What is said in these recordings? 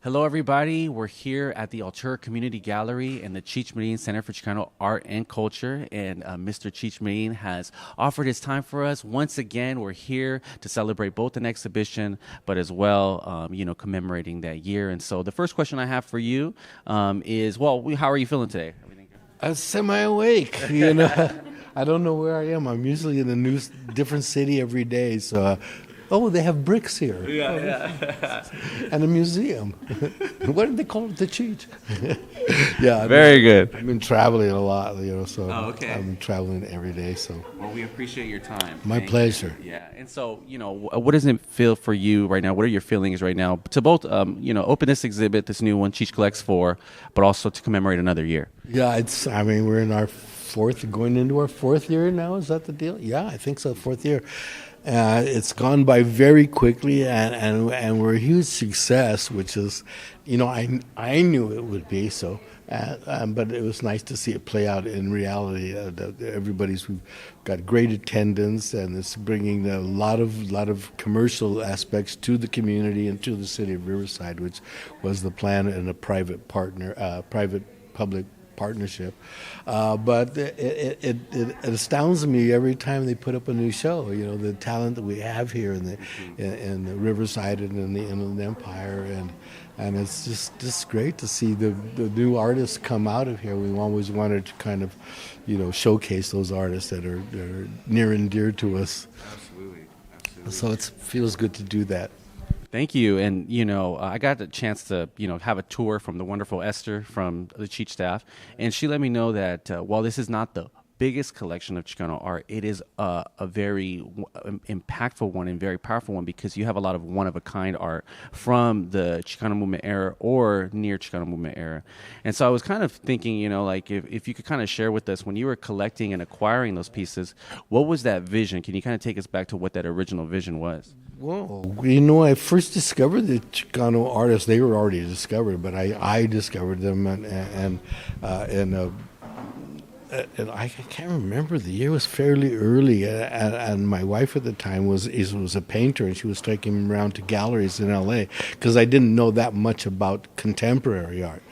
Hello, everybody. We're here at the Altura Community Gallery in the Cheech Marin Center for Chicano Art and Culture. And Mr. Cheech Marin has offered his time for us. Once again, we're here to celebrate both an exhibition, but as well, commemorating that year. And so the first question I have for you is, how are you feeling today? Everything good? I'm semi-awake, I don't know where I am. I'm usually in a different city every day. So, they have bricks here. Yeah. And a museum. What did they call it? The Cheech. Yeah. Very good. I've been traveling a lot, so okay. I've been traveling every day. So. Well, we appreciate your time. My pleasure. Yeah. And so, what does it feel for you right now? What are your feelings right now to both, open this exhibit, this new one, Cheech Collects IV, but also to commemorate another year? Yeah, we're in our going into our fourth year now. Is that the deal? Yeah, I think so. Fourth year. It's gone by very quickly, and we're a huge success, which is, I knew it would be so, but it was nice to see it play out in reality. We've got great attendance, and it's bringing a lot of commercial aspects to the community and to the city of Riverside, which was the plan in a private-public partnership, but it astounds me every time they put up a new show. The talent that we have here in the Riverside and in the Inland Empire, and it's just great to see the new artists come out of here. We always wanted to kind of, showcase those artists that are near and dear to us. Absolutely. So it feels good to do that. Thank you. And, I got the chance to, have a tour from the wonderful Esther from the Cheech staff. And she let me know that while this is not the biggest collection of Chicano art, it is a very impactful one and very powerful one, because you have a lot of one-of-a-kind art from the Chicano movement era or near Chicano movement era. And so I was kind of thinking, if you could kind of share with us, when you were collecting and acquiring those pieces, what was that vision? Can you kind of take us back to what that original vision was? Whoa. I first discovered the Chicano artists. They were already discovered, but I discovered them, and I can't remember the year. It was fairly early, and my wife at the time was a painter, and she was taking me around to galleries in L.A. because I didn't know that much about contemporary art,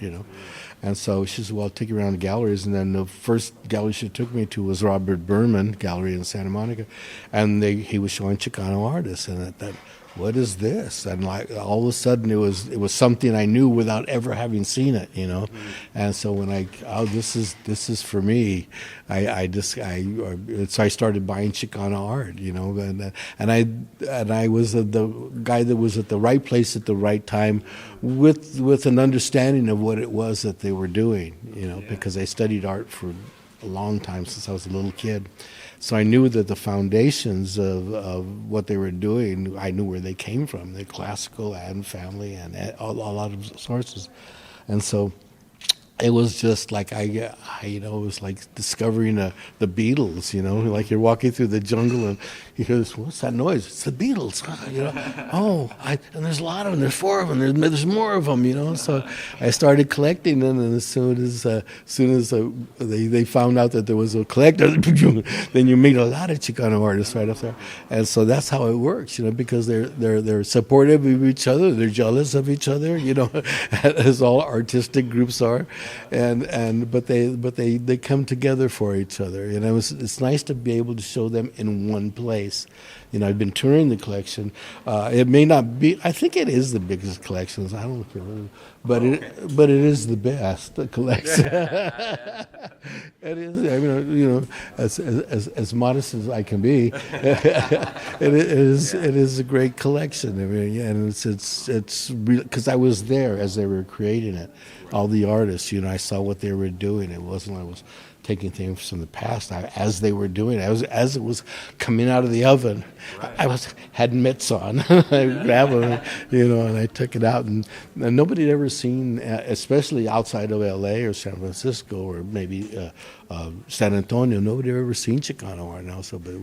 And so she said, "Well, I'll take you around to galleries." And then the first gallery she took me to was Robert Berman Gallery in Santa Monica, and he was showing Chicano artists, and I thought, what is this? And all of a sudden, it was something I knew without ever having seen it, And so when this is for me, so I started buying Chicano art, and I was the guy that was at the right place at the right time, with an understanding of what it was that they were doing, because I studied art for a long time, since I was a little kid. So I knew that the foundations of what they were doing, I knew where they came from, the classical and family and a lot of sources. And so it was just like it was like discovering the Beatles, like you're walking through the jungle and you hear this, what's that noise? It's the Beatles, and there's a lot of them, there's 4 of them, there's more of them, So I started collecting them, and as soon as they found out that there was a collector, then you meet a lot of Chicano artists right up there, and so that's how it works, because they're supportive of each other, they're jealous of each other, as all artistic groups are. But they come together for each other, it's nice to be able to show them in one place. I've been touring the collection. It may not be. I think it is the biggest collection. I don't know, but it is the best collection. It is. As modest as I can be, it is a great collection. And it's because I was there as they were creating it. All the artists, I saw what they were doing. It wasn't like I was taking things from the past. As they were doing it, as it was coming out of the oven, I had mitts on. I grabbed them, and I took it out. And nobody had ever seen, especially outside of L.A. or San Francisco or maybe San Antonio, nobody had ever seen Chicano art now. So, but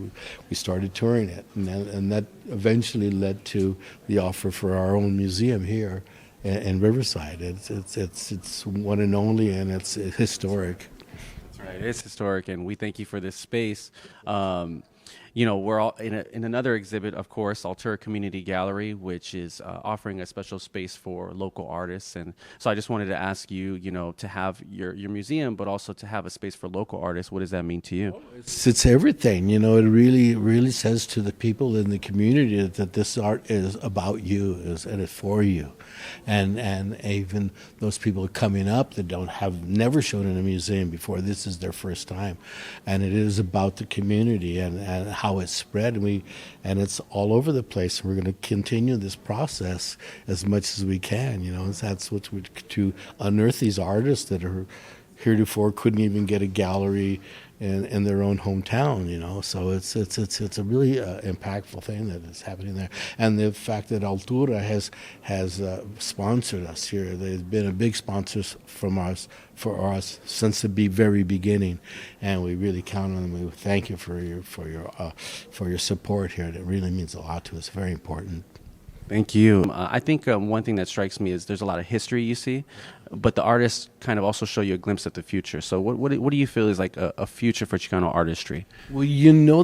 we started touring it, and that eventually led to the offer for our own museum here in Riverside. It's one and only, and it's historic. That's right. It's historic, and we thank you for this space. we're all in another exhibit, of course, Altura Community Gallery, which is offering a special space for local artists. And so I just wanted to ask you, to have your museum, but also to have a space for local artists. What does that mean to you? It's everything. It really says to the people in the community that this art is about you, and it's for you, and even those people coming up that have never shown in a museum before. This is their first time, and it is about the community and how it's spread, and it's all over the place. We're going to continue this process as much as we can. That's what we to unearth these artists that are heretofore couldn't even get a gallery in their own hometown. So it's a really impactful thing that is happening there, and the fact that Altura has sponsored us here. They've been a big sponsor for us since the very beginning, and we really count on them. We thank you for your support here. It really means a lot to us. Very important. Thank you. I think one thing that strikes me is there's a lot of history you see, but the artists kind of also show you a glimpse of the future. So what do you feel is like a future for Chicano artistry? Well,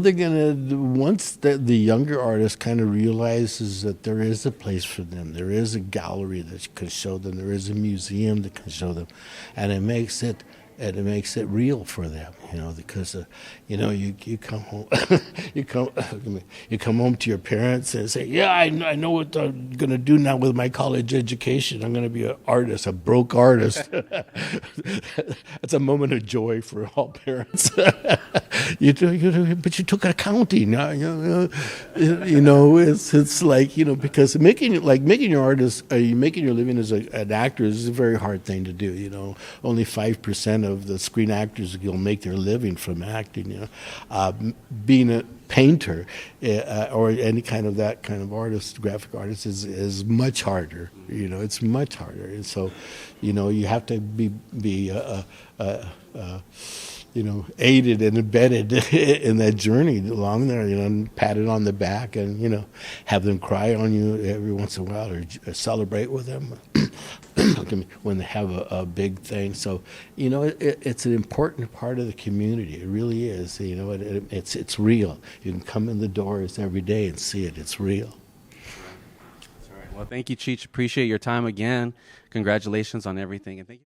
they're gonna, once the younger artist kind of realizes that there is a place for them, there is a gallery that can show them, there is a museum that can show them, and it makes it real for them, because you come home you come home to your parents and say, yeah, I know what I'm going to do now with my college education. I'm going to be an artist, a broke artist. That's a moment of joy for all parents. But you took accounting. It's like, because making your living as an actor is a very hard thing to do. Only 5% of the screen actors will make their living from acting. Being a painter or any kind of artist, graphic artist, is much harder. It's much harder, and so you have to be aided and embedded in that journey along there, and patted on the back, and have them cry on you every once in a while, or celebrate with them when they have a big thing. So it's an important part of the community. It really is. It's real. You can come in the doors every day and see it. It's real. That's all right. Well, thank you, Cheech. Appreciate your time again. Congratulations on everything, and thank you.